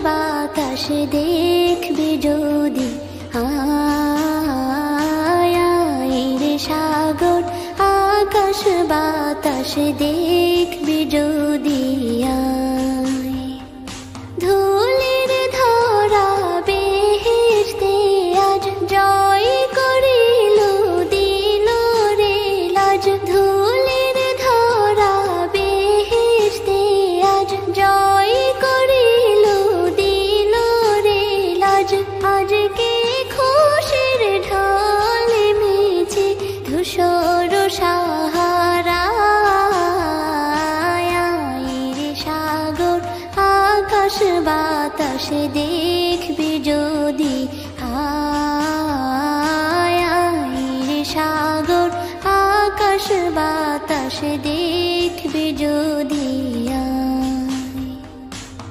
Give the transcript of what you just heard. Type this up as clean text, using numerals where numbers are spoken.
বাতাস দেখবি যদি, আয় রে সাগর আকাশ বাতাস দেখবি যদি, ধুলির ধরা বেহেশতে আজ জয় করিল দিল রে লাজ, ধুলির ধরা বেহেশতে আজ জয় করিল দিল রে লাজ। আজকে খুশির ঢল মেছে ধূসর সাহারা, রে সাগর আকাশ বাতাস দেখবি যদি, রে সাগর আকাশ বাতাস দেখবি যদি।